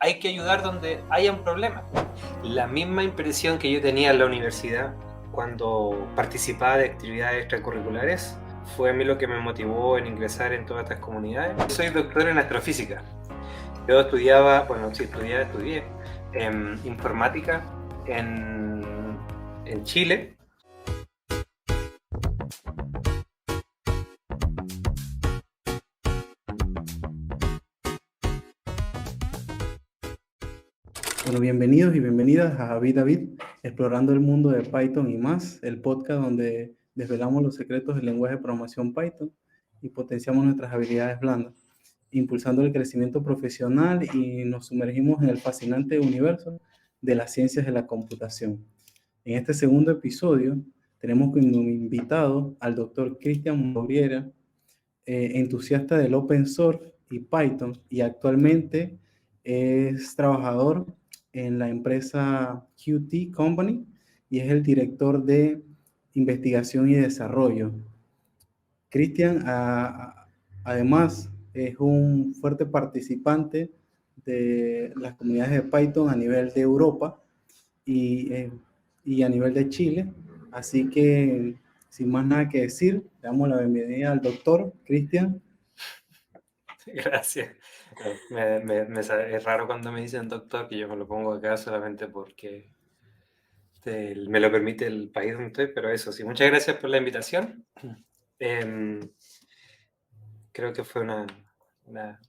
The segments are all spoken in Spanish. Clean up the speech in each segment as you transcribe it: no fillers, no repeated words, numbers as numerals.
hay que ayudar donde haya un problema. La misma impresión que yo tenía en la universidad cuando participaba de actividades extracurriculares fue a mí lo que me motivó en ingresar en todas estas comunidades. Soy doctor en astrofísica. Yo estudié informática en Chile. Bueno, bienvenidos y bienvenidas a David David, explorando el mundo de Python y más, el podcast donde desvelamos los secretos del lenguaje de programación Python y potenciamos nuestras habilidades blandas, impulsando el crecimiento profesional y nos sumergimos en el fascinante universo de las ciencias de la computación. En este segundo episodio tenemos como invitado al doctor Cristian Mouriera, entusiasta del open source y Python, y actualmente es trabajador en la empresa Qt Company y es el director de investigación y desarrollo. Cristian, además, es un fuerte participante de las comunidades de Python a nivel de Europa y a nivel de Chile. Así que, sin más nada que decir, le damos la bienvenida al doctor Cristian. Gracias. Es raro cuando me dicen doctor, que yo me lo pongo acá solamente porque me lo permite el país donde estoy, pero eso sí, muchas gracias por la invitación. Creo que fue una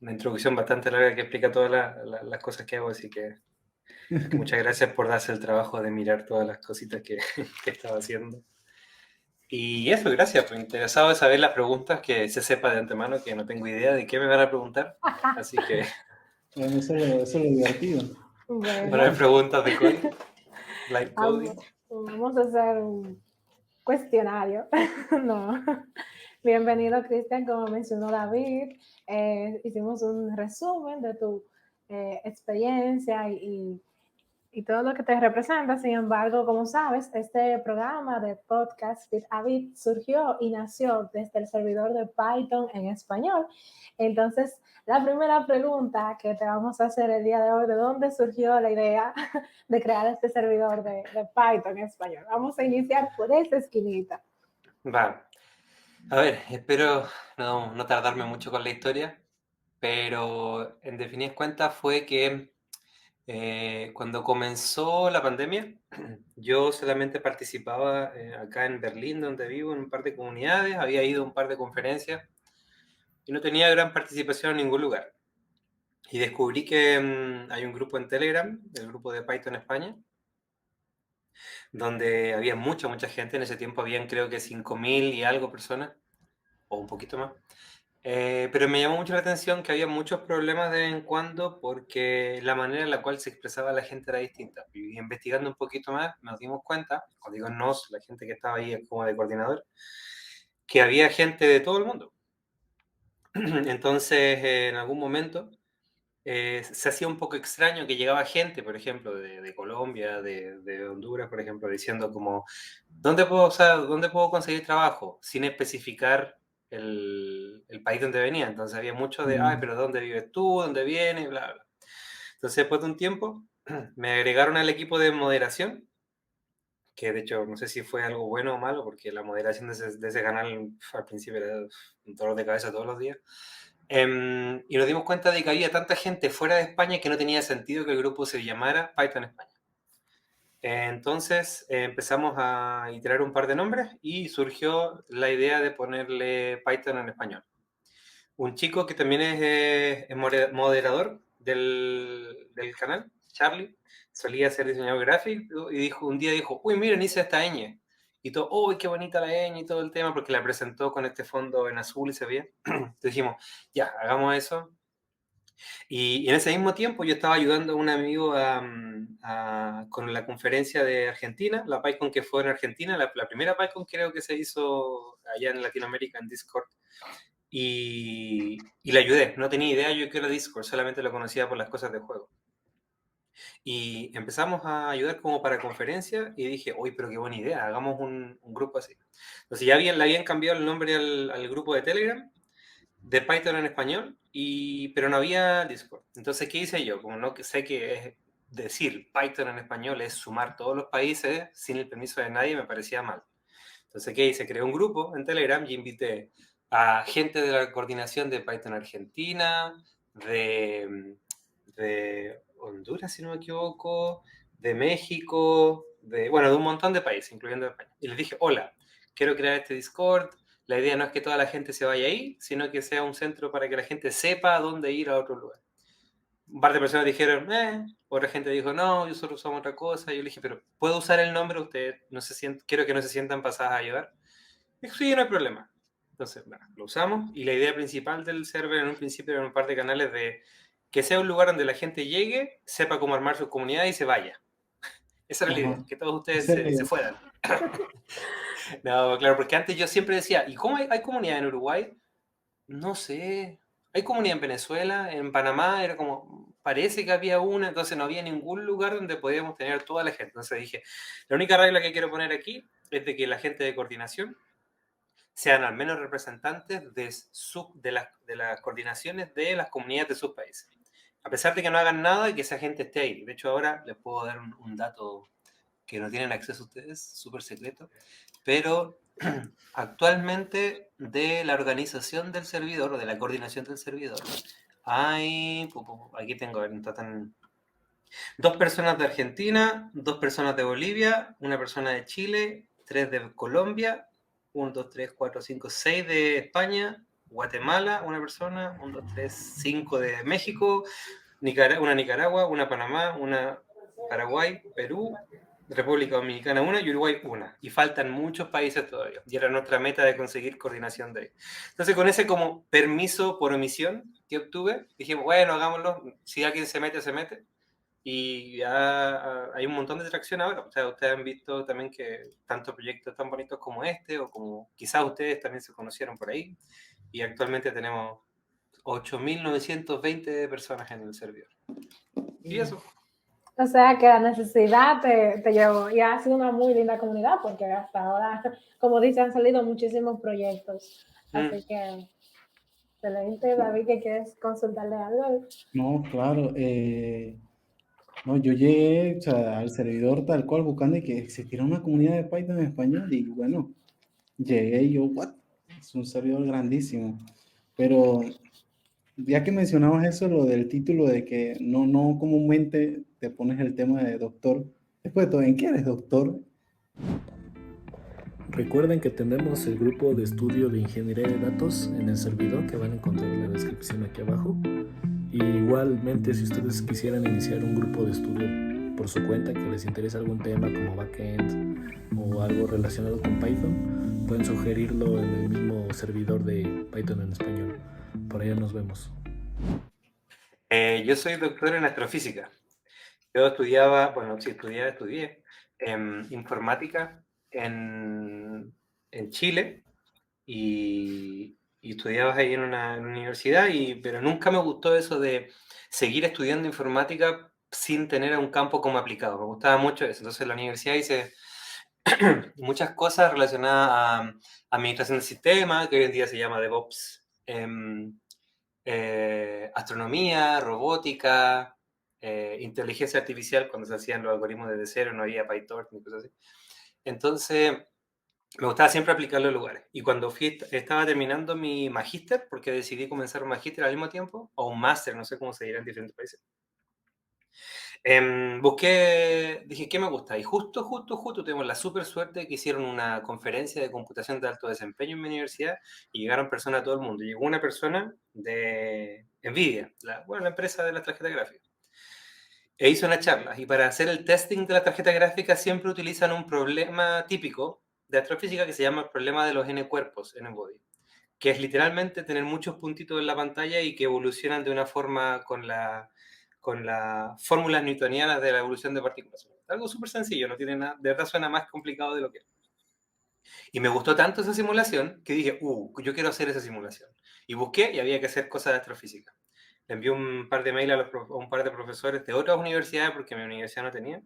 introducción bastante larga que explica todas las cosas que hago, así que muchas gracias por darse el trabajo de mirar todas las cositas que estaba haciendo. Y eso, gracias, pues interesado de saber las preguntas, que se sepa de antemano que no tengo idea de qué me van a preguntar, así que Bueno, eso es lo divertido. van a haber preguntas de código, live coding. Vamos a hacer un cuestionario. No. Bienvenido, Cristian. Como mencionó David, hicimos un resumen de tu experiencia y todo lo que te representa. Sin embargo, como sabes, este programa de podcast With David surgió y nació desde el servidor de Python en español. Entonces, la primera pregunta que te vamos a hacer el día de hoy: ¿de dónde surgió la idea de crear este servidor de Python en español? Vamos a iniciar por esa esquinita. Va. A ver, espero no tardarme mucho con la historia, pero en definidas cuentas fue que cuando comenzó la pandemia, yo solamente participaba acá en Berlín, donde vivo, en un par de comunidades, había ido a un par de conferencias y no tenía gran participación en ningún lugar. Y descubrí que hay un grupo en Telegram, el grupo de Python España, donde había mucha gente. En ese tiempo habían creo que 5.000 y algo personas, o un poquito más. Pero me llamó mucho la atención que había muchos problemas de vez en cuando porque la manera en la cual se expresaba la gente era distinta. Y investigando un poquito más nos dimos cuenta, cuando digo nos, la gente que estaba ahí como de coordinador, que había gente de todo el mundo. Entonces, en algún momento se hacía un poco extraño que llegaba gente, por ejemplo, de Colombia, de Honduras, por ejemplo, diciendo como, ¿dónde puedo conseguir trabajo? Sin especificar el país donde venía. Entonces había mucho de, ay, pero ¿dónde vives tú? ¿Dónde vienes? Bla, bla. Entonces, después de un tiempo, me agregaron al equipo de moderación, que de hecho no sé si fue algo bueno o malo, porque la moderación de ese canal al principio era un dolor de cabeza todos los días. Y nos dimos cuenta de que había tanta gente fuera de España que no tenía sentido que el grupo se llamara Python España. Entonces empezamos a iterar un par de nombres y surgió la idea de ponerle Python en español. Un chico que también es moderador del canal, Charlie, solía ser diseñador gráfico y un día dijo, uy, miren, hice esta ñ. Y todo, uy, qué bonita la ñ y todo el tema, porque la presentó con este fondo en azul y se veía. Entonces dijimos, ya, hagamos eso. Y en ese mismo tiempo yo estaba ayudando a un amigo con la conferencia de Argentina, la PyCon que fue en Argentina, la primera PyCon creo que se hizo allá en Latinoamérica en Discord. Y le ayudé, no tenía idea yo que era Discord, solamente lo conocía por las cosas de juego. Y empezamos a ayudar como para conferencia y dije, uy, pero qué buena idea, hagamos un grupo así. Entonces ya le habían cambiado el nombre al grupo de Telegram de Python en español, pero no había Discord. Entonces, ¿qué hice yo? Como no sé que es decir Python en español es sumar todos los países sin el permiso de nadie, me parecía mal. Entonces, ¿qué hice? Creé un grupo en Telegram y invité a gente de la coordinación de Python Argentina, de Honduras, si no me equivoco, de México, bueno, de un montón de países, incluyendo España. Y les dije, hola, quiero crear este Discord. La idea no es que toda la gente se vaya ahí, sino que sea un centro para que la gente sepa dónde ir a otro lugar. Un par de personas dijeron, otra gente dijo, no, yo solo usamos otra cosa. Y yo le dije, pero ¿puedo usar el nombre? Ustedes no quiero que no se sientan pasadas a llevar. Dijo, sí, no hay problema. Entonces, bueno, lo usamos y la idea principal del server en un principio era un par de canales de que sea un lugar donde la gente llegue, sepa cómo armar su comunidad y se vaya. Esa era la idea, que todos ustedes se fueran. No, claro, porque antes yo siempre decía, ¿y cómo hay comunidad en Uruguay? No sé. Hay comunidad en Venezuela, en Panamá, era como, parece que había una, entonces no había ningún lugar donde podíamos tener toda la gente. Entonces dije, la única regla que quiero poner aquí es de que la gente de coordinación sean al menos representantes de las coordinaciones de las comunidades de sus países. A pesar de que no hagan nada y que esa gente esté ahí. De hecho, ahora les puedo dar un dato que no tienen acceso ustedes, súper secreto, pero actualmente de la organización del servidor o de la coordinación del servidor hay, aquí tengo, dos personas de Argentina, dos personas de Bolivia, una persona de Chile, tres de Colombia, 1, 2, 3, 4, 5, 6 de España, Guatemala, una persona, 1, 2, 3, 5 de México, una Nicaragua, una Panamá, una Paraguay, Perú, República Dominicana una y Uruguay una. Y faltan muchos países todavía. Y era nuestra meta de conseguir coordinación de ahí. Entonces, con ese como permiso por omisión que obtuve, dijimos, bueno, hagámoslo. Si alguien se mete, se mete. Y ya hay un montón de tracción ahora. O sea, ustedes han visto también que tanto proyectos tan bonitos como este, o como quizás ustedes también se conocieron por ahí. Y actualmente tenemos 8.920 personas en el servidor. Y eso. O sea que la necesidad te llevó y ha sido una muy linda comunidad porque hasta ahora, como dice, han salido muchísimos proyectos. Así que, excelente, David, ¿que quieres consultarle algo? No, claro. No, yo llegué, o sea, al servidor tal cual buscando que existiera una comunidad de Python en español y bueno, llegué y yo, ¿what? Es un servidor grandísimo. Pero ya que mencionabas eso, lo del título de que no comúnmente te pones el tema de doctor. Después de todo, ¿en qué eres doctor? Recuerden que tenemos el grupo de estudio de ingeniería de datos en el servidor que van a encontrar en la descripción aquí abajo. Y igualmente, si ustedes quisieran iniciar un grupo de estudio por su cuenta, que les interesa algún tema como backend o algo relacionado con Python, pueden sugerirlo en el mismo servidor de Python en español. Por allá nos vemos. Yo soy doctor en astrofísica. Yo estudié informática en Chile y estudiaba ahí en una universidad, pero nunca me gustó eso de seguir estudiando informática sin tener un campo como aplicado. Me gustaba mucho eso. Entonces en la universidad hice muchas cosas relacionadas a administración del sistema, que hoy en día se llama DevOps, astronomía, robótica, inteligencia artificial, cuando se hacían los algoritmos desde cero, no había PyTorch ni cosas así. Entonces, me gustaba siempre aplicarlo en lugares. Y cuando estaba terminando mi magíster, porque decidí comenzar un magíster al mismo tiempo, o un máster, no sé cómo se dirá en diferentes países, dije, ¿qué me gusta? Y justo tuvimos la súper suerte de que hicieron una conferencia de computación de alto desempeño en mi universidad y llegaron personas de todo el mundo. Llegó una persona de NVIDIA, la empresa de las tarjetas gráficas, e hizo una charla. Y para hacer el testing de la tarjeta gráfica siempre utilizan un problema típico de astrofísica que se llama el problema de los n-cuerpos, n-body, que es literalmente tener muchos puntitos en la pantalla y que evolucionan de una forma con las fórmulas newtonianas de la evolución de partículas. Algo súper sencillo, no tiene nada, de verdad suena más complicado de lo que es. Y me gustó tanto esa simulación que dije, yo quiero hacer esa simulación. Y busqué y había que hacer cosas de astrofísica. Le envié un par de mails a un par de profesores de otras universidades porque mi universidad no tenía.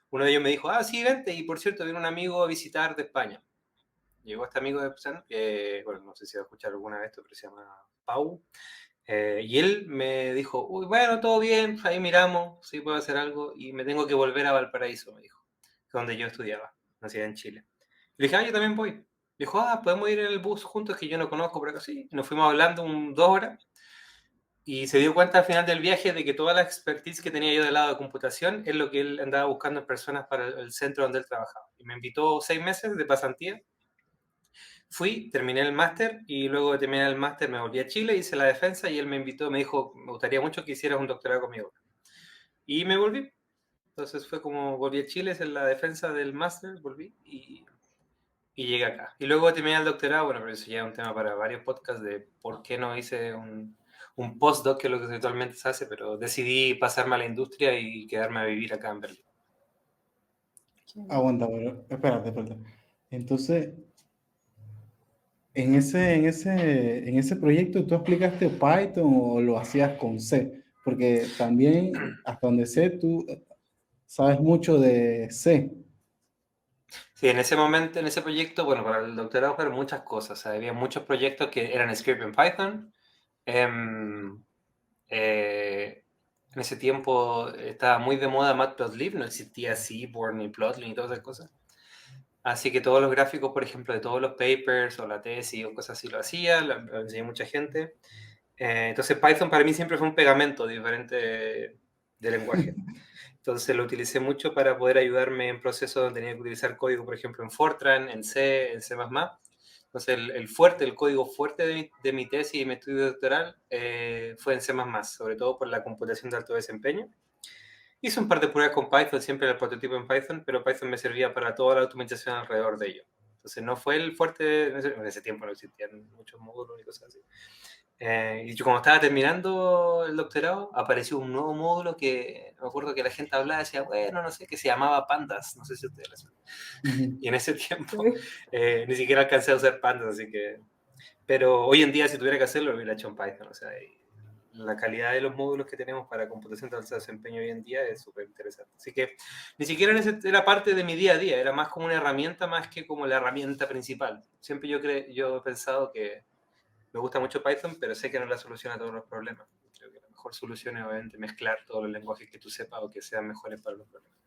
Uno de ellos me dijo, sí, vente, y por cierto, viene un amigo a visitar de España. llegó este amigo de Epson, bueno, no sé si va a escuchar alguna vez esto, pero se llama Pau. Y él me dijo, uy, bueno, todo bien, ahí miramos, sí puedo hacer algo, y me tengo que volver a Valparaíso, me dijo, donde yo estudiaba, nacida en Chile. Le dije, yo también voy. Dijo, podemos ir en el bus juntos, que yo no conozco por acá, sí. Y nos fuimos hablando 2 horas, y se dio cuenta al final del viaje de que toda la expertise que tenía yo del lado de computación es lo que él andaba buscando en personas para el centro donde él trabajaba. Y me invitó 6 meses de pasantía. Fui, terminé el máster y luego de terminar el máster me volví a Chile, hice la defensa y él me invitó, me dijo, me gustaría mucho que hicieras un doctorado conmigo. Y me volví. Entonces fue como volví a Chile, hice la defensa del máster, volví y llegué acá. Y luego terminé el doctorado, bueno, pero eso ya es un tema para varios podcasts de por qué no hice un postdoc, que es lo que habitualmente se hace, pero decidí pasarme a la industria y quedarme a vivir acá en Berlín. Aguanta, pero espérate. Entonces, en ese proyecto, ¿tú aplicaste Python o lo hacías con C? Porque también, hasta donde sé, tú sabes mucho de C. Sí, en ese momento, en ese proyecto, bueno, para el doctorado fueron muchas cosas. O sea, había muchos proyectos que eran script en Python. En ese tiempo estaba muy de moda Matplotlib, no existía Seaborn ni Plotly ni todas esas cosas. Así que todos los gráficos, por ejemplo, de todos los papers o la tesis o cosas así lo hacía, lo enseñé a mucha gente. Entonces Python para mí siempre fue un pegamento diferente de lenguaje. Entonces lo utilicé mucho para poder ayudarme en procesos donde tenía que utilizar código, por ejemplo, en Fortran, en C, en C++. Entonces el código fuerte de mi tesis y mi estudio doctoral fue en C++, sobre todo por la computación de alto desempeño. Hice un par de pruebas con Python, siempre el prototipo en Python, pero Python me servía para toda la automatización alrededor de ello. Entonces no fue el fuerte, en ese tiempo no existían muchos módulos y cosas así. Y yo, como estaba terminando el doctorado, apareció un nuevo módulo que me acuerdo que la gente hablaba y decía, bueno, no sé, que se llamaba Pandas, no sé si ustedes lo saben. Y en ese tiempo ni siquiera alcancé a usar Pandas, así que... Pero hoy en día, si tuviera que hacerlo, lo hubiera hecho en Python. O sea, la calidad de los módulos que tenemos para computación de alto desempeño hoy en día es súper interesante. Así que ni siquiera era parte de mi día a día, era más como una herramienta más que como la herramienta principal. Siempre yo he pensado que me gusta mucho Python, pero sé que no es la solución a todos los problemas. Creo que la mejor solución es obviamente mezclar todos los lenguajes que tú sepas o que sean mejores para los problemas.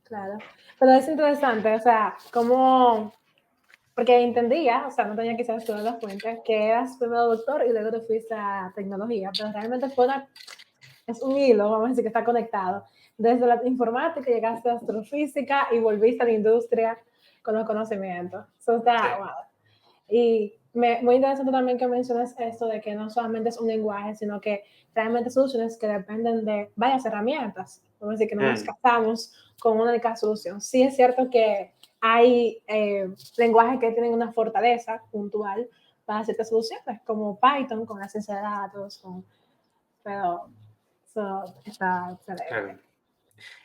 Claro, pero es interesante, o sea, como, porque entendía, o sea, no tenía quizás todas las fuentes, que eras primero doctor y luego te fuiste a tecnología, pero realmente es un hilo, vamos a decir, que está conectado. Desde la informática llegaste a astrofísica y volviste a la industria con los conocimientos. Eso está, wow. Y muy interesante también que mencionas esto de que no solamente es un lenguaje, sino que realmente soluciones que dependen de varias herramientas. Vamos a decir que no nos casamos con una única solución. Sí es cierto que hay lenguajes que tienen una fortaleza puntual para ciertas soluciones, como Python, con la ciencia de datos, pero eso está excelente. Claro.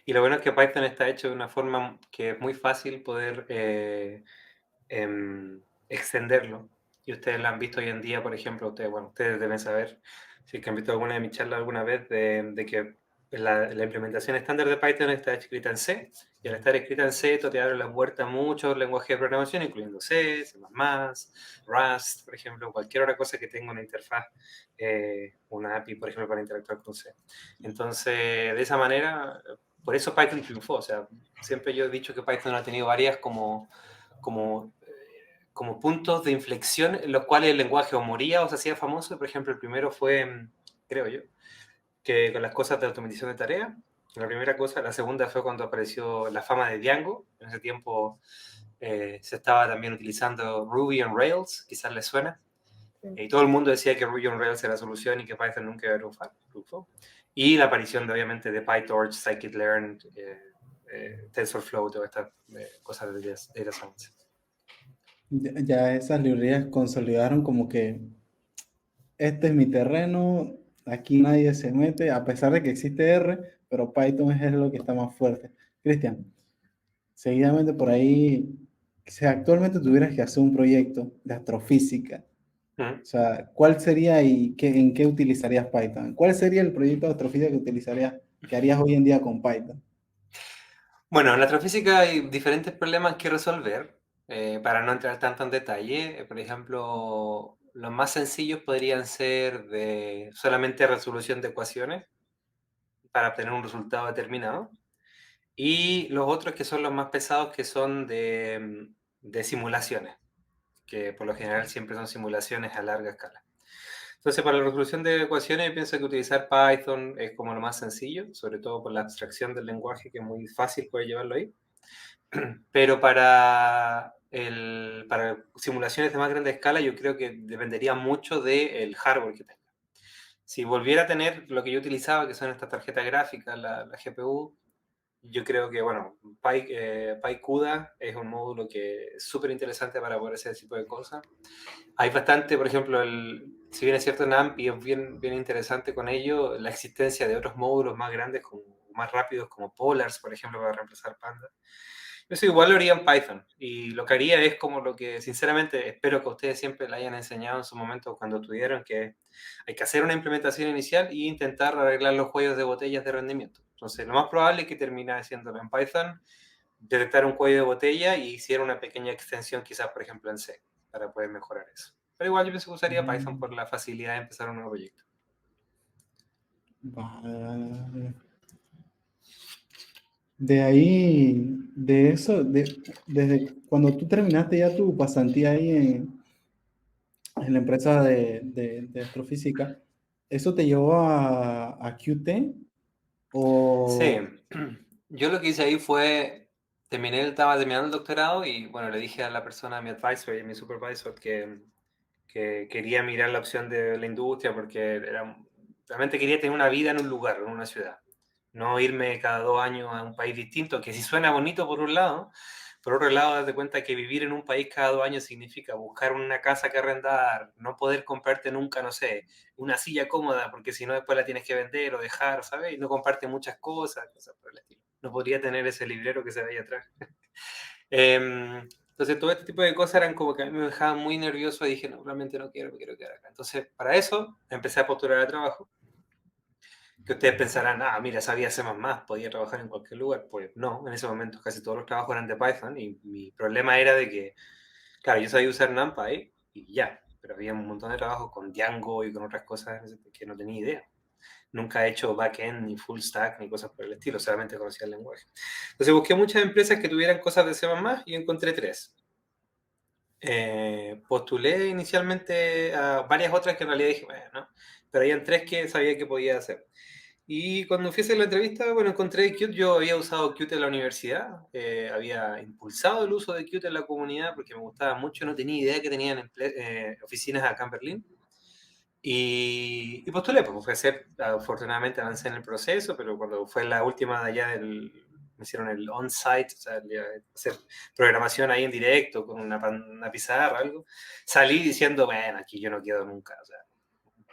Y lo bueno es que Python está hecho de una forma que es muy fácil poder extenderlo. Y ustedes lo han visto hoy en día, por ejemplo, ustedes deben saber, si han visto alguna de mis charlas alguna vez, de que la implementación estándar de Python está escrita en C, y al estar escrita en C, esto te abre la puerta a muchos lenguajes de programación, incluyendo C, C++, Rust, por ejemplo, cualquier otra cosa que tenga una interfaz, una API, por ejemplo, para interactuar con C. Entonces, de esa manera, por eso Python triunfó. O sea, siempre yo he dicho que Python ha tenido varias como puntos de inflexión en los cuales el lenguaje o moría o se hacía famoso. Por ejemplo, el primero fue, creo yo, que con las cosas de automatización de tareas. La primera cosa. La segunda fue cuando apareció la fama de Django. En ese tiempo se estaba también utilizando Ruby on Rails, quizás les suena. Sí. Y todo el mundo decía que Ruby on Rails era la solución y que Python nunca iba a triunfar. Y la aparición, obviamente, de PyTorch, Scikit-learn, TensorFlow, todas estas cosas de data science. Ya esas librerías consolidaron como que este es mi terreno, aquí nadie se mete, a pesar de que existe R, pero Python es lo que está más fuerte. Cristian, seguidamente por ahí, si actualmente tuvieras que hacer un proyecto de astrofísica, o sea, ¿cuál sería y en qué utilizarías Python? ¿Cuál sería el proyecto de astrofísica que harías hoy en día con Python? Bueno, en la astrofísica hay diferentes problemas que resolver. para no entrar tanto en detalle. Por ejemplo, los más sencillos podrían ser de solamente resolución de ecuaciones para obtener un resultado determinado. Y los otros que son los más pesados, que son de simulaciones, que por lo general siempre son simulaciones a larga escala. Entonces, para la resolución de ecuaciones, yo pienso que utilizar Python es como lo más sencillo, sobre todo por la abstracción del lenguaje, que es muy fácil poder llevarlo ahí. Pero para simulaciones de más grande escala, yo creo que dependería mucho del hardware que tenga. Si volviera a tener lo que yo utilizaba, que son estas tarjetas gráficas, la GPU, yo creo que, bueno, PyCUDA es un módulo que es súper interesante para poder hacer ese tipo de cosas. Hay bastante, por ejemplo, si bien es cierto NAMP y es bien, bien interesante con ello, la existencia de otros módulos más grandes, más rápidos, como Polars, por ejemplo, para reemplazar Panda. Eso igual lo haría en Python, y lo que haría es como lo que sinceramente espero que a ustedes siempre le hayan enseñado en su momento cuando estudiaron, que hay que hacer una implementación inicial e intentar arreglar los cuellos de botellas de rendimiento. Entonces, lo más probable es que termine haciéndolo en Python, detectar un cuello de botella y hiciera una pequeña extensión quizás, por ejemplo, en C, para poder mejorar eso. Pero igual yo pienso que usaría Python por la facilidad de empezar un nuevo proyecto. Vale. De ahí, de eso, desde cuando tú terminaste ya tu pasantía ahí en la empresa de astrofísica, ¿eso te llevó a QT? Sí, O... yo lo que hice ahí fue, estaba terminando el doctorado y bueno, le dije a la persona, a mi advisor y a mi supervisor, que quería mirar la opción de la industria porque realmente quería tener una vida en un lugar, en una ciudad. No irme cada 2 años a un país distinto, que sí suena bonito por un lado, por otro lado, date cuenta que vivir en un país cada 2 años significa buscar una casa que arrendar, no poder comprarte nunca, no sé, una silla cómoda, porque si no después la tienes que vender o dejar, ¿sabes? Y no comparte muchas cosas por el estilo. No podría tener ese librero que se ve ahí atrás. Entonces, todo este tipo de cosas eran como que a mí me dejaban muy nervioso y dije, no, realmente no quiero, me quiero quedar acá. Entonces, para eso, empecé a postular a trabajo. Que ustedes pensarán, mira, sabía C++, podía trabajar en cualquier lugar. Pues no, en ese momento casi todos los trabajos eran de Python y mi problema era de que, claro, yo sabía usar NumPy y ya, pero había un montón de trabajos con Django y con otras cosas que no tenía idea. Nunca he hecho backend, ni full stack, ni cosas por el estilo, solamente conocía el lenguaje. Entonces busqué muchas empresas que tuvieran cosas de C++ y encontré 3. Postulé inicialmente a varias otras que en realidad dije, bueno, ¿no? Pero habían 3 que sabía que podía hacer. Y cuando fui a hacer la entrevista, bueno, encontré Qt. Yo había usado Qt en la universidad, había impulsado el uso de Qt en la comunidad porque me gustaba mucho, no tenía idea que tenían oficinas acá en Berlín. Y postulé, pues fue a hacer, afortunadamente avancé en el proceso, pero cuando fue la última de allá me hicieron el on-site, o sea, hacer programación ahí en directo con una pizarra, algo, salí diciendo, bueno, aquí yo no quedo nunca, o sea,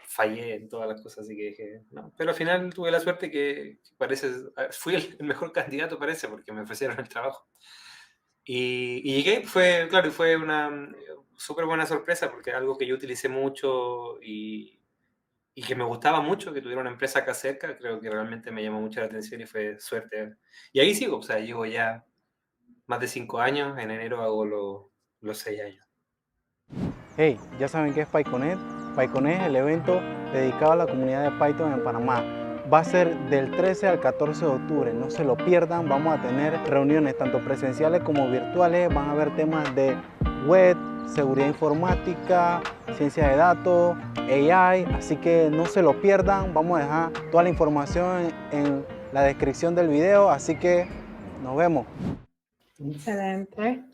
fallé en todas las cosas, así que dije, no. Pero al final tuve la suerte que parece, fui el mejor candidato, parece, porque me ofrecieron el trabajo. Y llegué, claro, fue una súper buena sorpresa, porque algo que yo utilicé mucho y que me gustaba mucho, que tuviera una empresa acá cerca, creo que realmente me llamó mucho la atención y fue suerte. Y ahí sigo, o sea, llevo ya más de 5 años, en enero hago los 6 años. Hey, ¿ya saben qué es PyConnect? PyConnect es el evento dedicado a la comunidad de Python en Panamá. Va a ser del 13 al 14 de octubre, no se lo pierdan. Vamos a tener reuniones tanto presenciales como virtuales. Van a haber temas de web, seguridad informática, ciencia de datos, AI, así que no se lo pierdan. Vamos a dejar toda la información en la descripción del video, así que nos vemos. Excelente.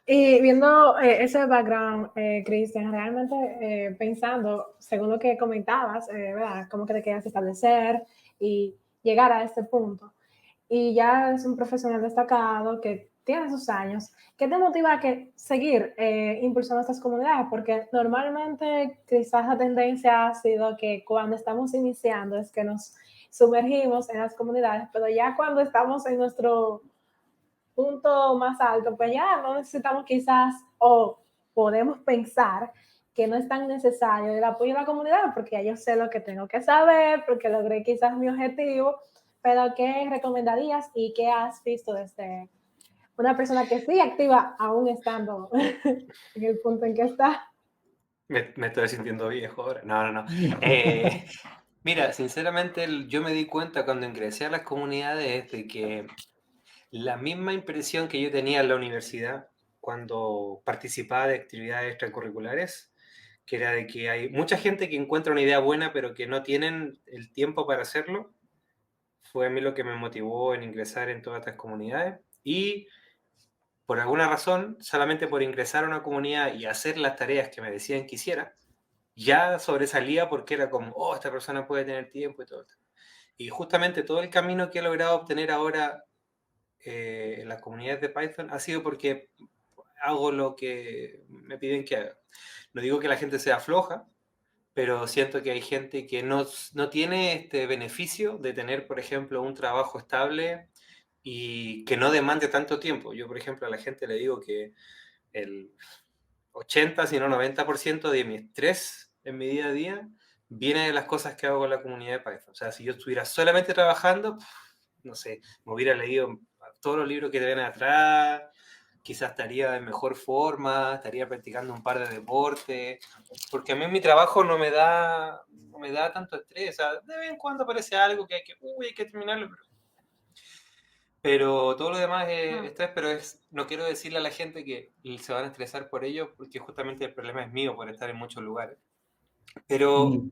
Y viendo ese background, Cristian, realmente pensando, según lo que comentabas, ¿verdad? Cómo que te querías establecer y llegar a este punto. Y ya es un profesional destacado que tiene sus años. ¿Qué te motiva a seguir impulsando estas comunidades? Porque normalmente quizás la tendencia ha sido que cuando estamos iniciando es que nos sumergimos en las comunidades, pero ya cuando estamos en nuestro punto más alto, pues ya no necesitamos quizás o podemos pensar que no es tan necesario el apoyo de la comunidad porque ya yo sé lo que tengo que saber, porque logré quizás mi objetivo, pero ¿qué recomendarías y qué has visto desde una persona que sigue activa aún estando en el punto en que está. Me estoy sintiendo viejo ahora. No, no, no. Mira, sinceramente yo me di cuenta cuando ingresé a las comunidades de que la misma impresión que yo tenía en la universidad cuando participaba de actividades extracurriculares, que era de que hay mucha gente que encuentra una idea buena pero que no tienen el tiempo para hacerlo, fue a mí lo que me motivó en ingresar en todas estas comunidades. Y por alguna razón, solamente por ingresar a una comunidad y hacer las tareas que me decían que hiciera, ya sobresalía porque era como, oh, esta persona puede tener tiempo y todo. Y justamente todo el camino que he logrado obtener ahora en las comunidades de Python ha sido porque hago lo que me piden que haga. No digo que la gente sea floja, pero siento que hay gente que no tiene este beneficio de tener, por ejemplo, un trabajo estable y que no demande tanto tiempo. Yo, por ejemplo, a la gente le digo que el 80, si no 90% de mi estrés en mi día a día viene de las cosas que hago con la comunidad de Python. O sea, si yo estuviera solamente trabajando, no sé, me hubiera leído todos los libros que te ven atrás, quizás estaría de mejor forma, estaría practicando un par de deportes, porque a mí mi trabajo no me da tanto estrés. O sea, de vez en cuando aparece algo que hay que terminarlo, pero todo lo demás es Ah, estrés, pero no quiero decirle a la gente que se van a estresar por ello, porque justamente el problema es mío por estar en muchos lugares. Pero Mm,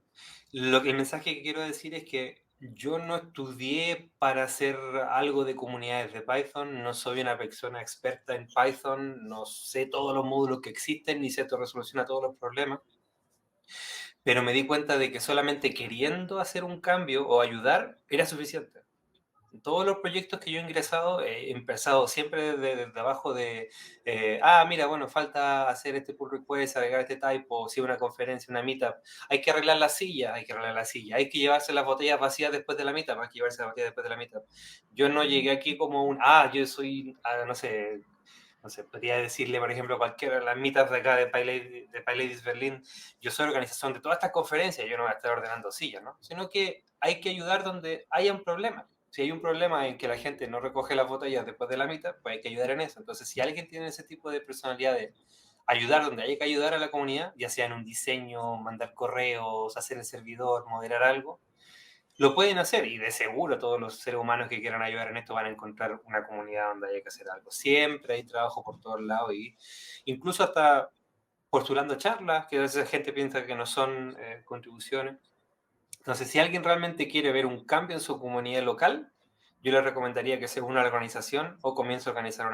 el mensaje que quiero decir es que yo no estudié para hacer algo de comunidades de Python, no soy una persona experta en Python, no sé todos los módulos que existen, ni sé resolución a todos los problemas, pero me di cuenta de que solamente queriendo hacer un cambio o ayudar era suficiente. Todos los proyectos que yo he ingresado, he empezado siempre desde abajo de, mira, bueno, falta hacer este pull request, agregar este typo, si una conferencia, una meetup, hay que arreglar la silla, hay que llevarse las botellas vacías después de la meetup, hay que llevarse las botellas después de la meetup. Yo no llegué aquí como yo soy, no sé, podría decirle, por ejemplo, cualquiera de las meetups de acá de PyLadies Berlín, yo soy organización de todas estas conferencias, yo no voy a estar ordenando sillas, ¿no? Sino que hay que ayudar donde haya un problema. Si hay un problema en que la gente no recoge las botellas después de la mitad, pues hay que ayudar en eso. Entonces, si alguien tiene ese tipo de personalidad de ayudar donde haya que ayudar a la comunidad, ya sea en un diseño, mandar correos, hacer el servidor, moderar algo, lo pueden hacer. Y de seguro todos los seres humanos que quieran ayudar en esto van a encontrar una comunidad donde haya que hacer algo. Siempre hay trabajo por todos lados y incluso hasta postulando charlas, que a veces la gente piensa que no son contribuciones. Entonces, si alguien realmente quiere ver un cambio en su comunidad local, yo le recomendaría que sea una organización o comience a organizar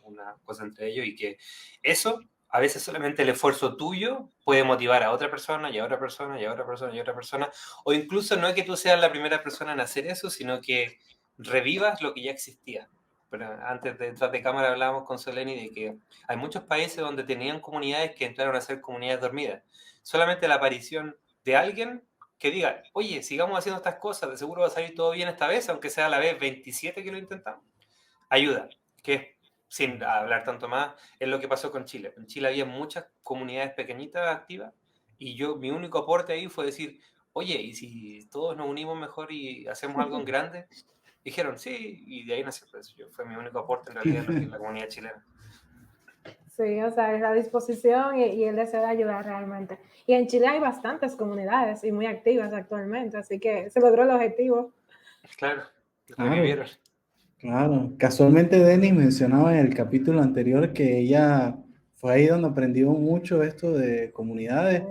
una cosa entre ellos y que eso, a veces solamente el esfuerzo tuyo puede motivar a otra persona y a otra persona y a otra persona y a otra persona, o incluso no es que tú seas la primera persona en hacer eso, sino que revivas lo que ya existía. Pero antes de entrar de cámara hablábamos con Soleni de que hay muchos países donde tenían comunidades que entraron a ser comunidades dormidas. Solamente la aparición de alguien que diga, oye, sigamos haciendo estas cosas, de seguro va a salir todo bien esta vez, aunque sea la vez 27 que lo intentamos. Ayuda, que sin hablar tanto más, es lo que pasó con Chile. En Chile había muchas comunidades pequeñitas activas y mi único aporte ahí fue decir, oye, ¿y si todos nos unimos mejor y hacemos algo en grande? Dijeron, sí, y de ahí nació. Pues, fue mi único aporte en realidad en lo que es la comunidad chilena. sí, o sea, es la disposición y el deseo de ayudar realmente. Y en Chile hay bastantes comunidades y muy activas actualmente, así que se logró el objetivo. Claro, claro, revivieron. claro. Casualmente Denis mencionaba en el capítulo anterior que ella fue ahí donde aprendió mucho esto de comunidades.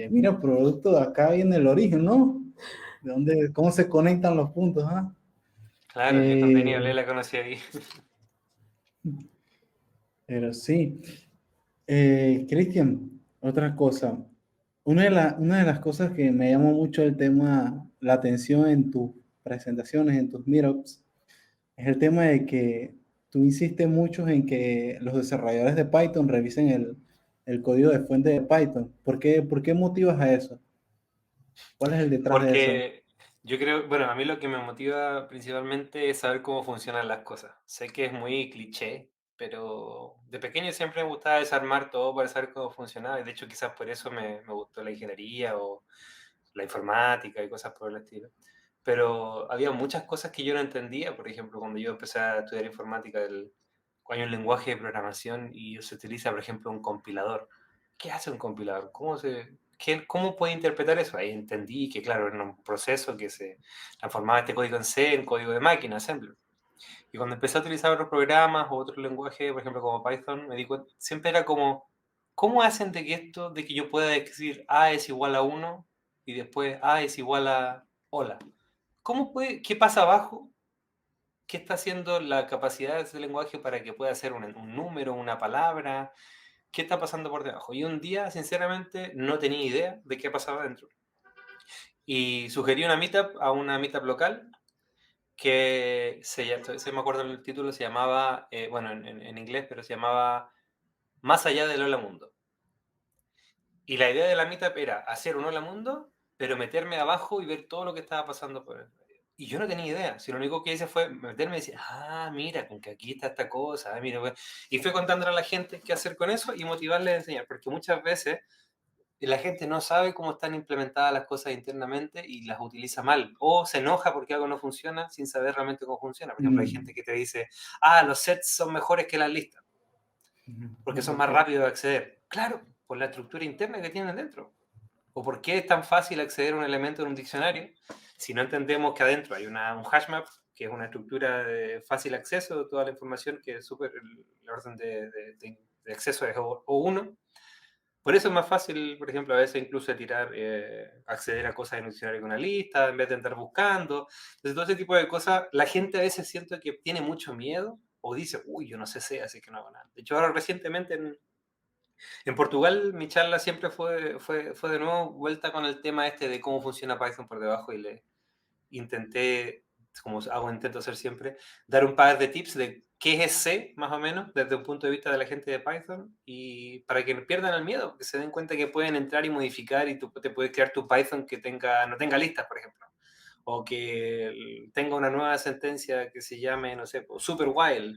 Mira, producto de acá viene el origen, ¿no? De dónde, cómo se conectan los puntos, ¿ah? Claro, yo con Denis Eh, hablé, la conocí ahí. pero sí. Cristian, otra cosa. Una de las cosas que me llamó mucho el tema, la atención en tus presentaciones, en tus meetups, es el tema de que tú insistes mucho en que los desarrolladores de Python revisen el código de fuente de Python. Por qué motivas a eso? ¿Cuál es el detrás de eso? Porque yo creo, bueno, a mí lo que me motiva principalmente es saber cómo funcionan las cosas. Sé que es muy cliché, pero de pequeño siempre me gustaba desarmar todo para saber cómo funcionaba. Y de hecho, quizás por eso me gustó la ingeniería o la informática y cosas por el estilo. Pero había muchas cosas que yo no entendía. Por ejemplo, cuando yo empecé a estudiar informática, hay un lenguaje de programación y se utiliza, por ejemplo, un compilador. ¿Qué hace un compilador? ¿Cómo puede interpretar eso? Ahí entendí que, claro, era un proceso que se transformaba este código en C, en código de máquina, assembler. Y cuando empecé a utilizar otros programas o otros lenguajes, por ejemplo, como Python, me di cuenta, siempre era como, ¿cómo hacen de que yo pueda decir A es igual a 1 y después A es igual a hola? ¿Qué pasa abajo? ¿Qué está haciendo la capacidad de ese lenguaje para que pueda ser un número, una palabra? ¿Qué está pasando por debajo? Y un día, sinceramente, no tenía idea de qué pasaba dentro. Y sugerí una meetup a una meetup local que se me acuerdo el título, se llamaba, bueno, en inglés, pero se llamaba Más allá del Hola Mundo. Y la idea de la meetup era hacer un Hola Mundo, pero meterme abajo y ver todo lo que estaba pasando por él. Y yo no tenía idea, si lo único que hice fue meterme y decir, mira, con que aquí está esta cosa, mira, y fue contándole a la gente qué hacer con eso y motivarle a enseñar, porque muchas veces la gente no sabe cómo están implementadas las cosas internamente y las utiliza mal, o se enoja porque algo no funciona sin saber realmente cómo funciona. Por ejemplo, hay gente que te dice, los sets son mejores que las listas, porque son más rápidos de acceder. Claro, por la estructura interna que tienen dentro. ¿O por qué es tan fácil acceder a un elemento en un diccionario si no entendemos que adentro hay un hash map, que es una estructura de fácil acceso de toda la información, que es súper, el orden de acceso es O1. Por eso es más fácil, por ejemplo, a veces incluso acceder a cosas en un diccionario con una lista, en vez de andar buscando. Entonces, todo ese tipo de cosas, la gente a veces siento que tiene mucho miedo o dice, uy, yo no sé C, así que no hago nada. De hecho, ahora recientemente en Portugal, mi charla siempre fue de nuevo vuelta con el tema este de cómo funciona Python por debajo y le intenté, como intento hacer siempre, dar un par de tips de qué es C, más o menos, desde un punto de vista de la gente de Python y para que no pierdan el miedo, que se den cuenta que pueden entrar y modificar y tú te puedes crear tu Python que no tenga listas, por ejemplo. O que tenga una nueva sentencia que se llame, no sé, super while.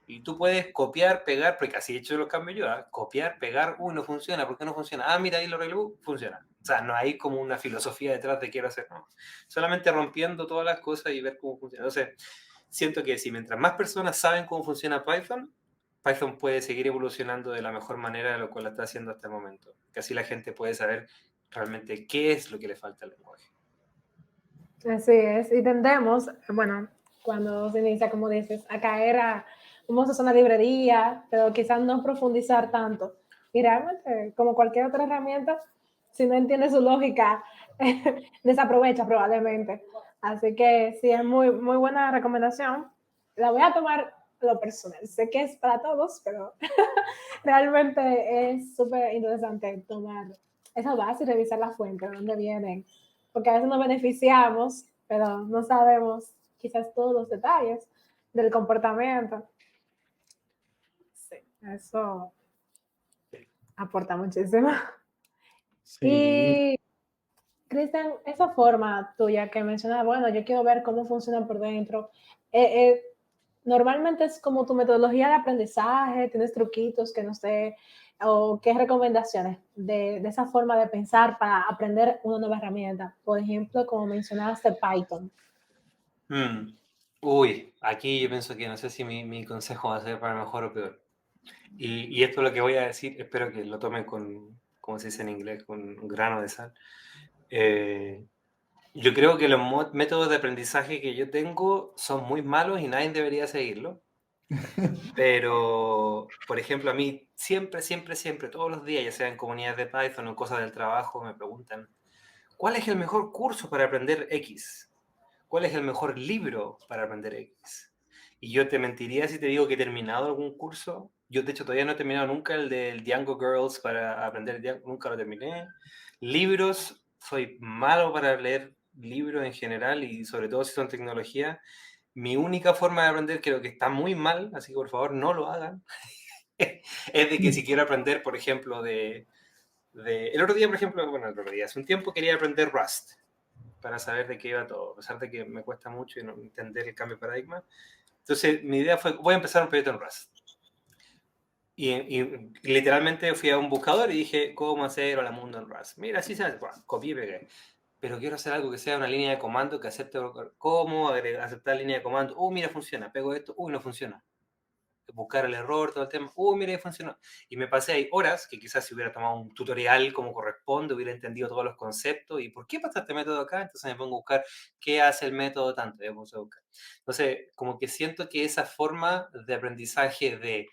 Y tú puedes copiar, pegar, porque así he hecho los cambios yo, copiar, pegar, no funciona, ¿por qué no funciona? Mira, ahí lo arregló, funciona. O sea, no hay como una filosofía detrás de quiero hacer, no. Solamente rompiendo todas las cosas y ver cómo funciona. Entonces, siento que si mientras más personas saben cómo funciona Python, Python puede seguir evolucionando de la mejor manera de lo cual lo está haciendo hasta el momento. Que así la gente puede saber realmente qué es lo que le falta al lenguaje. Así es, y tendemos, bueno, cuando se inicia, como dices, a caer a como eso es una librería, pero quizás no profundizar tanto. Y realmente, como cualquier otra herramienta, si no entiende su lógica, desaprovecha probablemente. Así que sí, es muy, muy buena recomendación. La voy a tomar lo personal. Sé que es para todos, pero realmente es súper interesante tomar esa base y revisar la fuente, de dónde vienen, porque a veces nos beneficiamos, pero no sabemos quizás todos los detalles del comportamiento. Sí, eso aporta muchísimo. Sí. Y, Cristian, esa forma tuya que mencionas, bueno, yo quiero ver cómo funciona por dentro, normalmente es como tu metodología de aprendizaje, tienes truquitos que no sé, o qué recomendaciones de esa forma de pensar para aprender una nueva herramienta. Por ejemplo, como mencionaste, Python. Uy, aquí yo pienso que no sé si mi consejo va a ser para mejor o peor. Y esto es lo que voy a decir, espero que lo tomen con, como se dice en inglés, con un grano de sal. Yo creo que los métodos de aprendizaje que yo tengo son muy malos y nadie debería seguirlo. Pero, por ejemplo, a mí siempre, siempre, siempre, todos los días, ya sea en comunidades de Python o cosas del trabajo, me preguntan, ¿cuál es el mejor curso para aprender X? ¿Cuál es el mejor libro para aprender X? Y yo te mentiría si te digo que he terminado algún curso. Yo, de hecho, todavía no he terminado nunca el del Django Girls para aprender Django, nunca lo terminé. Libros, soy malo para leer libros en general y sobre todo si son tecnología. Mi única forma de aprender, creo que está muy mal, así que por favor no lo hagan, es de que si quiero aprender, por ejemplo, el otro día, por ejemplo, bueno, el otro día, hace un tiempo quería aprender Rust para saber de qué iba todo, a pesar de que me cuesta mucho y no entender el cambio de paradigma. Entonces, mi idea fue, voy a empezar un proyecto en Rust. Y literalmente fui a un buscador y dije, ¿cómo hacer Hola Mundo en Rust? Mira, así se hace, bueno, copié y pegué. Pero quiero hacer algo que sea una línea de comando que acepte cómo aceptar línea de comando. Mira, funciona. Pego esto. No funciona. buscar el error, todo el tema. Mira, funcionó. Y me pasé ahí horas, que quizás si hubiera tomado un tutorial como corresponde, hubiera entendido todos los conceptos y por qué pasa este método acá, entonces me pongo a buscar qué hace el método tanto, me puse a buscar. Entonces, como que siento que esa forma de aprendizaje de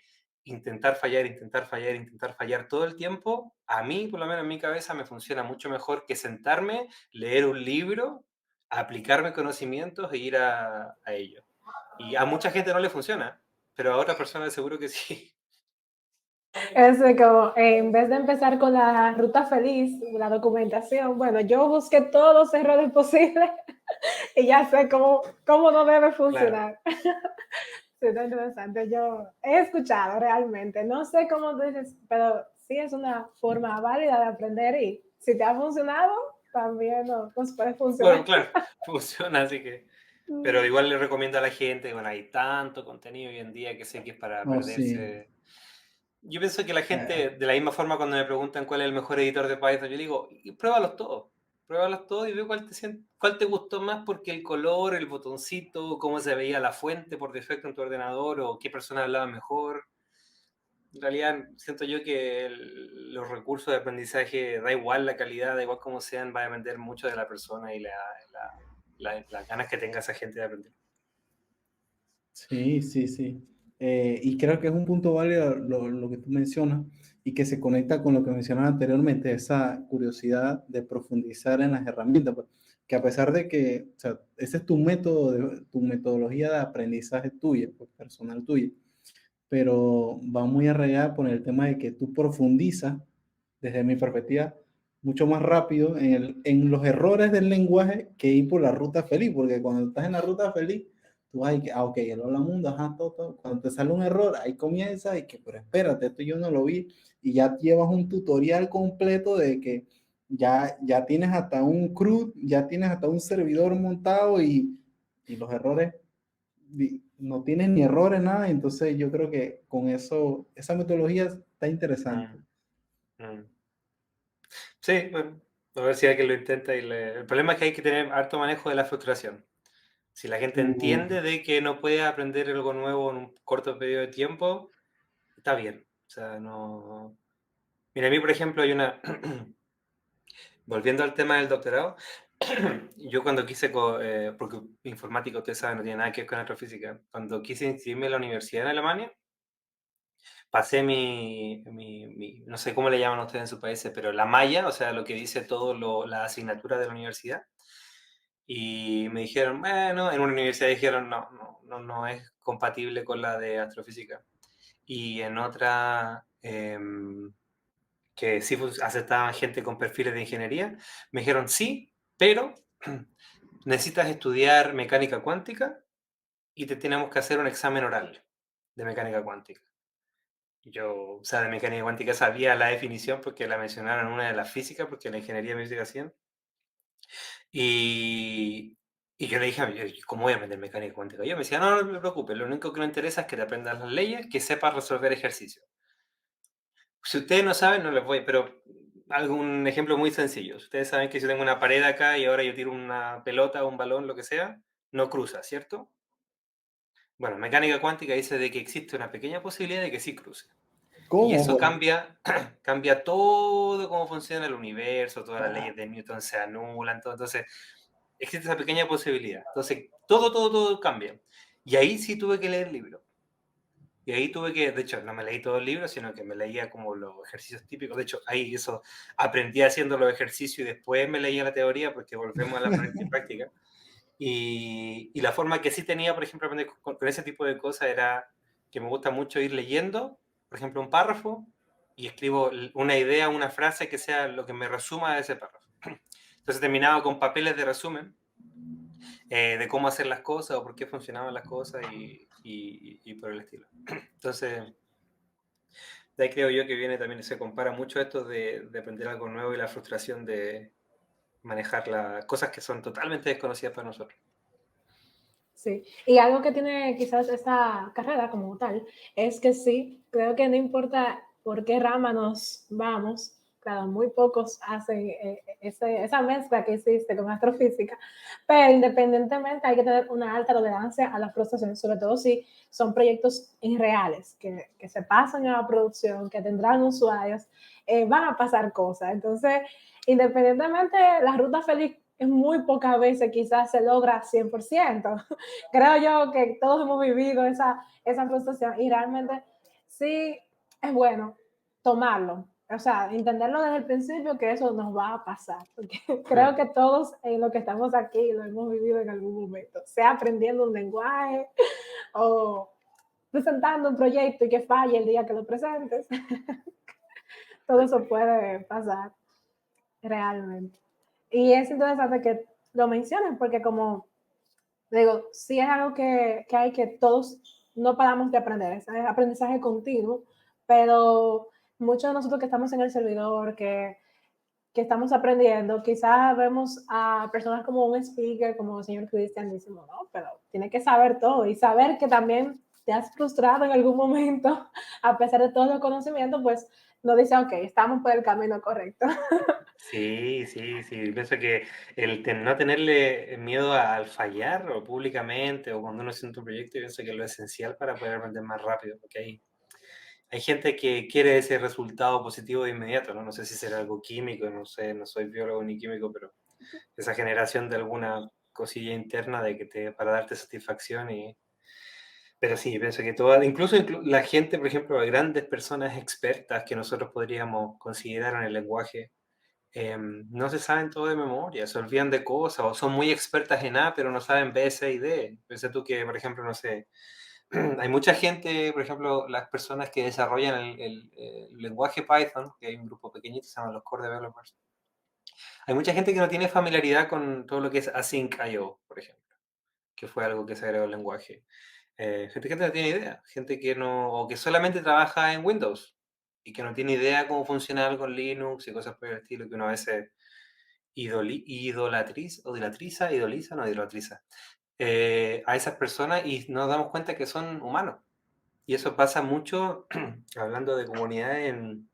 intentar fallar, intentar fallar, intentar fallar todo el tiempo, a mí, por lo menos en mi cabeza, me funciona mucho mejor que sentarme, leer un libro, aplicarme conocimientos e ir a ello. Y a mucha gente no le funciona, pero a otras personas seguro que sí. Es como, en vez de empezar con la ruta feliz, la documentación, bueno, yo busqué todos los errores posibles y ya sé cómo no debe funcionar. Claro. Sí, está interesante. Yo he escuchado realmente, no sé cómo dices, pero sí es una forma válida de aprender y si te ha funcionado, también nos puede funcionar. Bueno, claro, funciona, así que... Pero igual le recomiendo a la gente, bueno, hay tanto contenido hoy en día que sé que es para perderse... Sí. Yo pienso que la gente, de la misma forma cuando me preguntan cuál es el mejor editor de Python, yo digo, pruébalos todos y ve cuál te gustó más porque el color, el botoncito, cómo se veía la fuente por defecto en tu ordenador o qué persona hablaba mejor. En realidad siento yo que los recursos de aprendizaje, da igual la calidad, da igual cómo sean, va a depender mucho de la persona y las ganas que tenga esa gente de aprender. Sí, sí, sí. Y creo que es un punto válido lo que tú mencionas y que se conecta con lo que mencionaba anteriormente, esa curiosidad de profundizar en las herramientas, pues, que a pesar de que, o sea, ese es tu método, tu metodología de aprendizaje tuya, pues, personal tuya, pero va muy arraigada por el tema de que tú profundizas, desde mi perspectiva, mucho más rápido en los errores del lenguaje que ir por la ruta feliz, porque cuando estás en la ruta feliz, tú vas y que, ok, el hola mundo, ajá, todo. Cuando te sale un error, ahí comienza y que, pero espérate, esto yo no lo vi, y ya llevas un tutorial completo de que ya tienes hasta un CRUD, ya tienes hasta un servidor montado y los errores no tienes ni errores, nada, entonces yo creo que con eso, esa metodología está interesante. Sí, bueno, a ver si alguien lo intenta el problema es que hay que tener harto manejo de la frustración. Si la gente entiende de que no puede aprender algo nuevo en un corto periodo de tiempo, está bien. O sea, no... Mira, a mí, por ejemplo, hay una... Volviendo al tema del doctorado, yo cuando quise, porque informática, ustedes saben, no tiene nada que ver con astrofísica, cuando quise inscribirme en la universidad en Alemania, pasé no sé cómo le llaman ustedes en sus países, pero la malla, o sea, lo que dice todo la asignatura de la universidad, y me dijeron, bueno, en una universidad dijeron, no es compatible con la de astrofísica, y en otra... que sí aceptaban gente con perfiles de ingeniería, me dijeron sí, pero necesitas estudiar mecánica cuántica y te tenemos que hacer un examen oral de mecánica cuántica. Yo, o sea, de mecánica cuántica sabía la definición porque la mencionaron en una de las físicas, porque la ingeniería me dice hacían. Y yo le dije, ¿cómo voy a aprender mecánica cuántica? Yo me decía, no me preocupes, lo único que no interesa es que te aprendas las leyes, que sepas resolver ejercicios. Si ustedes no saben, no les voy, pero algún ejemplo muy sencillo. Ustedes saben que si tengo una pared acá y ahora yo tiro una pelota o un balón, lo que sea, no cruza, ¿cierto? Bueno, mecánica cuántica dice de que existe una pequeña posibilidad de que sí cruce. ¿Cómo? Y eso cambia todo cómo funciona el universo, todas las leyes de Newton se anulan, todo. Entonces, existe esa pequeña posibilidad. Entonces, todo cambia. Y ahí sí tuve que leer el libro. Y ahí tuve que, de hecho, no me leí todo el libro, sino que me leía como los ejercicios típicos. De hecho, ahí eso aprendí haciendo los ejercicios y después me leía la teoría porque volvemos a la práctica. Y la forma que sí tenía, por ejemplo, aprender con ese tipo de cosas era que me gusta mucho ir leyendo, por ejemplo, un párrafo y escribo una idea, una frase que sea lo que me resuma de ese párrafo. Entonces terminaba con papeles de resumen de cómo hacer las cosas o por qué funcionaban las cosas y por el estilo. Entonces, de ahí creo yo que viene también, se compara mucho esto de aprender algo nuevo y la frustración de manejar las cosas que son totalmente desconocidas para nosotros. Sí, y algo que tiene quizás esta carrera como tal es que sí, creo que no importa por qué rama nos vamos, claro, muy pocos hacen esa mezcla que hiciste con astrofísica, pero independientemente hay que tener una alta tolerancia a la frustración, sobre todo si son proyectos irreales, que se pasan a la producción, que tendrán usuarios, van a pasar cosas. Entonces, independientemente, la ruta feliz es muy pocas veces quizás se logra 100%. Creo yo que todos hemos vivido esa frustración y realmente sí es bueno tomarlo, o sea, entenderlo desde el principio que eso nos va a pasar, porque creo que todos en lo que estamos aquí lo hemos vivido en algún momento, sea aprendiendo un lenguaje o presentando un proyecto y que falle el día que lo presentes. Todo eso puede pasar realmente. Y es interesante que lo mencionen porque como digo, sí es algo que hay que todos no paramos de aprender, es aprendizaje continuo, pero muchos de nosotros que estamos en el servidor, que estamos aprendiendo, quizás vemos a personas como un speaker, como el señor Cristian, decimos, no, pero tiene que saber todo y saber que también te has frustrado en algún momento, a pesar de todos los conocimientos, pues nos dice, ok, estamos por el camino correcto. Sí, sí, sí. Pienso que no tenerle miedo al fallar o públicamente o cuando uno siente un proyecto, yo pienso que es lo esencial para poder aprender más rápido, porque hay gente que quiere ese resultado positivo de inmediato, ¿no? No sé si será algo químico, no sé, no soy biólogo ni químico, pero esa generación de alguna cosilla interna para darte satisfacción pero sí, pienso que incluso la gente, por ejemplo, grandes personas expertas que nosotros podríamos considerar en el lenguaje, no se saben todo de memoria, se olvidan de cosas o son muy expertas en A, pero no saben B, C y D. Piensa tú que, por ejemplo, no sé, hay mucha gente, por ejemplo, las personas que desarrollan el lenguaje Python, que hay un grupo pequeñito, se llama los Core Developers. Hay mucha gente que no tiene familiaridad con todo lo que es Async.io, por ejemplo, que fue algo que se agregó al lenguaje. Gente que no tiene idea, gente que no, o que solamente trabaja en Windows y que no tiene idea cómo funciona algo en Linux y cosas por el estilo, que uno a veces idolatriza a esas personas y nos damos cuenta que son humanos. Y eso pasa mucho, hablando de comunidades, en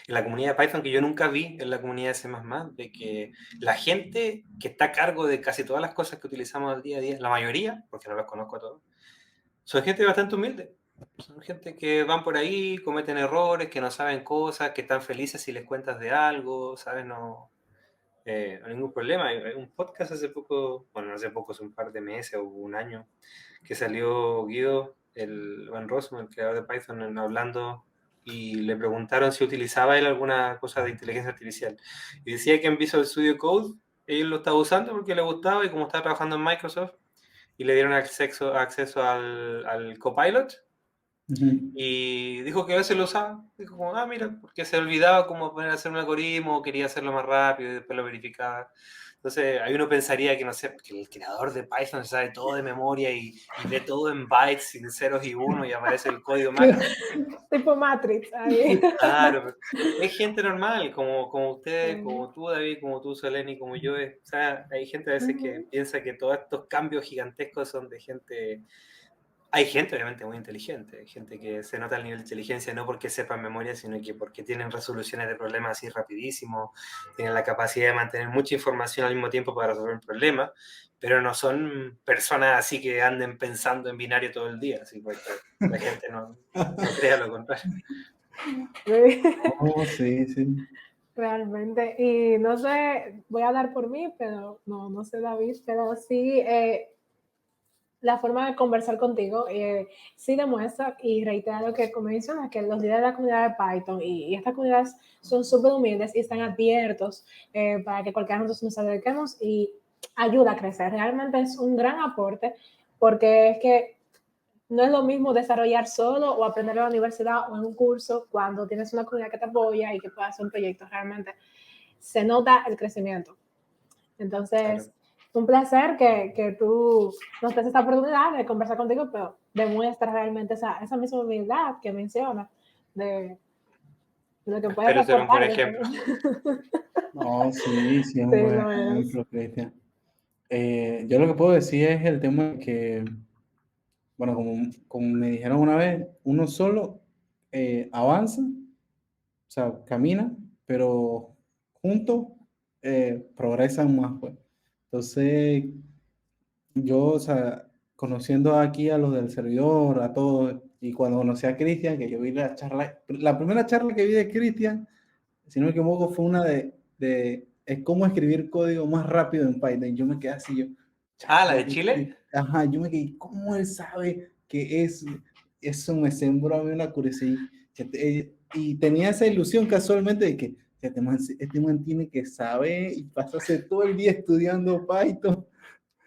la comunidad de Python, que yo nunca vi en la comunidad de C++, de que la gente que está a cargo de casi todas las cosas que utilizamos al día a día, la mayoría, porque no los conozco a todos, son gente bastante humilde. Son gente que van por ahí, cometen errores, que no saben cosas, que están felices si les cuentas de algo, ¿sabes? No, no hay ningún problema. Hay un podcast hace poco, bueno, no hace poco, hace un par de meses o un año, que salió Guido, el Van Rossum, el creador de Python, hablando y le preguntaron si utilizaba él alguna cosa de inteligencia artificial. Y decía que en Visual Studio Code él lo estaba usando porque le gustaba y como estaba trabajando en Microsoft y le dieron acceso al Copilot, y dijo que a veces lo usaba. Dijo como, mira, porque se olvidaba cómo poner a hacer un algoritmo, quería hacerlo más rápido y después lo verificaba. Entonces, ahí uno pensaría que, no sé, que el creador de Python sabe todo de memoria y ve todo en bytes, sin ceros y unos, y aparece el código mágico. Tipo Matrix. Ahí. Claro, es gente normal, como ustedes, Sí. como tú, David, como tú, Selene, como yo. O sea, hay gente a veces que piensa que todos estos cambios gigantescos son de gente. Hay gente obviamente muy inteligente, hay gente que se nota el nivel de inteligencia no porque sepan memoria, sino que porque tienen resoluciones de problemas así rapidísimo, tienen la capacidad de mantener mucha información al mismo tiempo para resolver un problema, pero no son personas así que anden pensando en binario todo el día, así porque la gente no crea lo contrario. Oh, sí, sí. Realmente, y no sé, voy a hablar por mí, pero no sé David, pero sí, la forma de conversar contigo sí demuestra y reitera lo que mencionas, que los líderes de la comunidad de Python y estas comunidades son súper humildes y están abiertos para que cualquiera de nosotros nos acerquemos y ayuda a crecer. Realmente es un gran aporte porque es que no es lo mismo desarrollar solo o aprender en la universidad o en un curso cuando tienes una comunidad que te apoya y que puedas hacer un proyecto. Realmente se nota el crecimiento. Entonces, Claro. un placer que tú nos des esta oportunidad de conversar contigo, pero demuestra realmente esa misma humildad que menciona de lo que puedes Espero ser un buen aportar. ejemplo. No, sí, sí, es un Sí, buen lo es. ejemplo, Cristian. Yo lo que puedo decir es el tema de que, bueno, como me dijeron una vez, uno solo avanza, o sea, camina, pero juntos progresan más, pues. Entonces, yo, o sea, conociendo aquí a los del servidor, a todos, y cuando conocí a Cristian, que yo vi la primera charla que vi de Cristian, si no me equivoco, fue una de es cómo escribir código más rápido en Python. Yo me quedé así, yo, ¿La de Chile? ajá, yo me quedé, ¿cómo él sabe que es? Eso me sembró a mí una curiosidad. Y tenía esa ilusión casualmente de que este man tiene que saber y pasarse todo el día estudiando Python.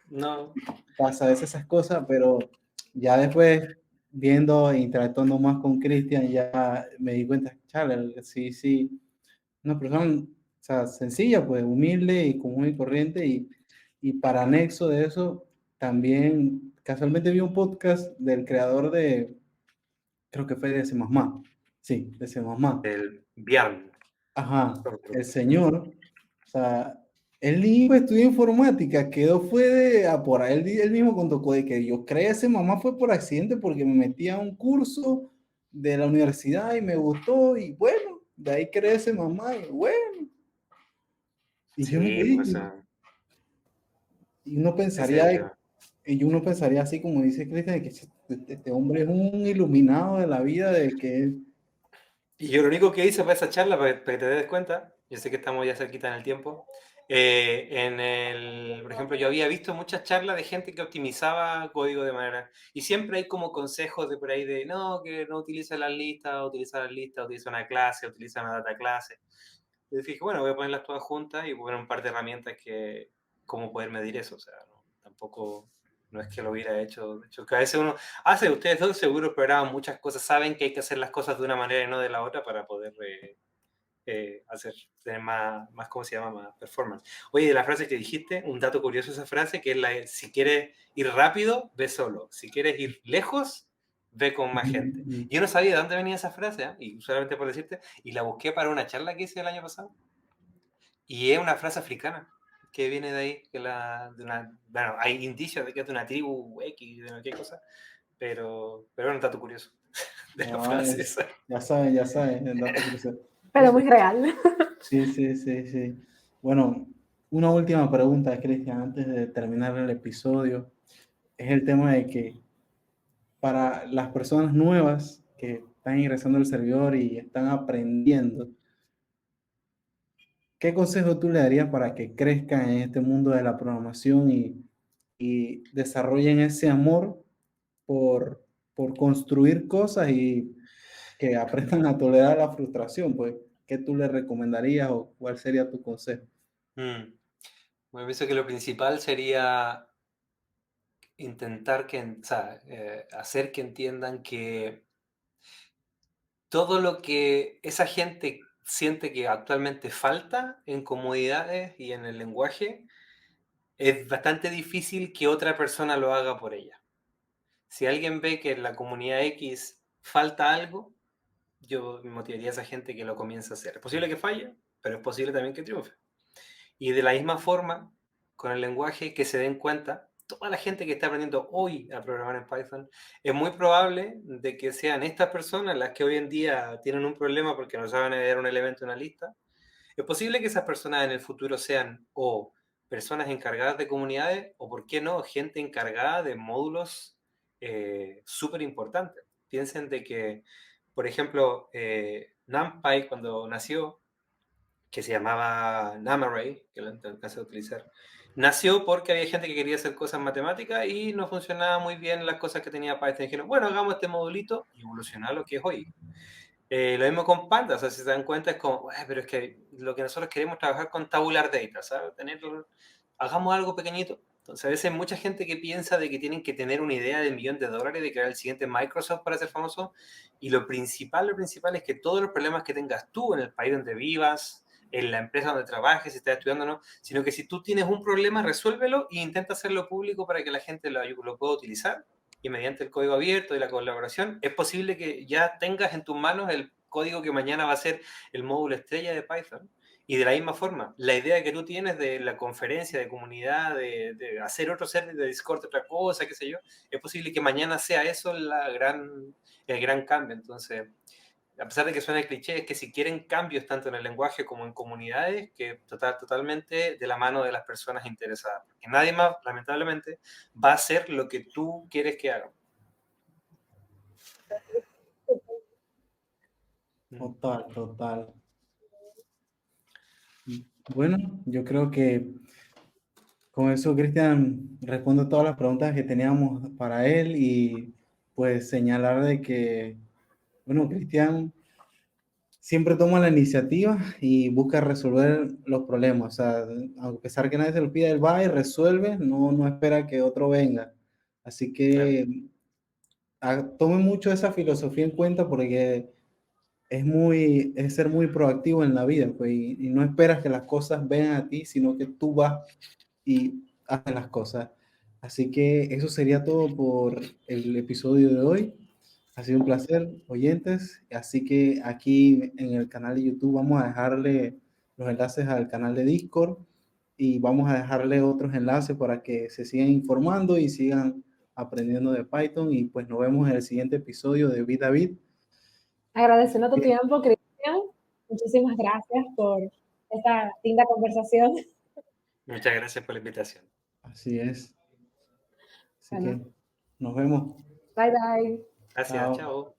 No. Pasa a veces esas cosas, pero ya después viendo e interactuando más con Cristian, ya me di cuenta, chale, sí, una persona, o sea, sencilla, pues humilde y común y corriente, y para anexo de eso, también casualmente vi un podcast del creador de, creo que fue de C++, sí, de C++. El Bian. Ajá, el señor, o sea, él iba a estudiar informática, quedó fue por ahí, él mismo contó de que yo creé ese mamá fue por accidente porque me metí a un curso de la universidad y me gustó y bueno, de ahí creé ese mamá y bueno, y yo me Sí, quedé, pues y uno ese es el pensaría, tema. y uno pensaría así como dice Cristian, que este hombre es un iluminado de la vida, de que Y yo lo único que hice para esa charla, para que te des cuenta, yo sé que estamos ya cerquita en el tiempo, por ejemplo, yo había visto muchas charlas de gente que optimizaba código de manera, y siempre hay como consejos de por ahí de, no, que no utilice las listas, utiliza una clase, utiliza una data clase. Y dije, bueno, voy a ponerlas todas juntas y voy a poner un par de herramientas que, cómo poder medir eso, o sea, tampoco, no es que lo hubiera hecho, de hecho, que a veces uno hace, ustedes dos seguro programan muchas cosas, saben que hay que hacer las cosas de una manera y no de la otra para poder tener más, ¿cómo se llama? Más performance. Oye, de la frase que dijiste, un dato curioso esa frase, que es si quieres ir rápido, ve solo. Si quieres ir lejos, ve con más gente. Yo no sabía de dónde venía esa frase, y solamente por decirte, y la busqué para una charla que hice el año pasado. Y es una frase africana que viene de ahí, bueno, hay indicios de que es de una tribu X, de no qué cosa, pero es un dato curioso de la frase esa. ya saben, el dato curioso. Pero muy real. Sí. Bueno, una última pregunta, Cristian, antes de terminar el episodio. Es el tema de que para las personas nuevas que están ingresando al servidor y están aprendiendo, ¿qué consejo tú le darías para que crezcan en este mundo de la programación y desarrollen ese amor por construir cosas y que aprendan a tolerar la frustración? Pues, ¿qué tú le recomendarías o cuál sería tu consejo? Bueno, pienso que lo principal sería intentar hacer que entiendan que todo lo que esa gente siente que actualmente falta en comodidades y en el lenguaje, es bastante difícil que otra persona lo haga por ella. Si alguien ve que en la comunidad X falta algo, yo motivaría a esa gente que lo comience a hacer. Es posible que falle, pero es posible también que triunfe. Y de la misma forma, con el lenguaje, que se den cuenta, toda la gente que está aprendiendo hoy a programar en Python, es muy probable de que sean estas personas las que hoy en día tienen un problema porque no saben leer un elemento en una lista. Es posible que esas personas en el futuro sean o personas encargadas de comunidades o, ¿por qué no?, gente encargada de módulos súper importantes. Piensen de que, por ejemplo, NumPy cuando nació, que se llamaba NumArray, que lo alcancé a utilizar, nació porque había gente que quería hacer cosas matemáticas y no funcionaba muy bien las cosas que tenía Python. Dijeron, bueno, hagamos este modulito y evolucionar lo que es hoy. Lo mismo con Pandas, o sea, si se dan cuenta es como, pero es que lo que nosotros queremos es trabajar con tabular data, ¿sabes? Hagamos algo pequeñito. Entonces a veces hay mucha gente que piensa de que tienen que tener una idea de $1.000.000 de crear el siguiente Microsoft para ser famoso, y lo principal es que todos los problemas que tengas tú en el país donde vivas, en la empresa donde trabajes, si estás estudiando o no, sino que si tú tienes un problema, resuélvelo e intenta hacerlo público para que la gente lo pueda utilizar. Y mediante el código abierto y la colaboración, es posible que ya tengas en tus manos el código que mañana va a ser el módulo estrella de Python. Y de la misma forma, la idea que tú tienes de la conferencia, de comunidad, de hacer otro server de Discord, otra cosa, qué sé yo, es posible que mañana sea eso el gran cambio. Entonces, a pesar de que suene cliché, es que si quieren cambios tanto en el lenguaje como en comunidades, que totalmente de la mano de las personas interesadas. Porque nadie más, lamentablemente, va a hacer lo que tú quieres que haga. Total, total. Bueno, yo creo que con eso Cristian responde todas las preguntas que teníamos para él y pues señalar de que, bueno, Cristian siempre toma la iniciativa y busca resolver los problemas. O sea, a pesar que nadie se lo pida, él va y resuelve, no espera que otro venga. Así Claro. que tome mucho esa filosofía en cuenta porque es ser muy proactivo en la vida, pues, y no esperas que las cosas vengan a ti, sino que tú vas y haces las cosas. Así que eso sería todo por el episodio de hoy. Ha sido un placer, oyentes. Así que aquí en el canal de YouTube vamos a dejarle los enlaces al canal de Discord y vamos a dejarle otros enlaces para que se sigan informando y sigan aprendiendo de Python. Y pues nos vemos en el siguiente episodio de Bit a Bit. Agradeciendo tu tiempo, Cristian. Muchísimas gracias por esta linda conversación. Muchas gracias por la invitación. Así es. Así Bueno. que nos vemos. Bye, bye. Gracias, Chao. chao.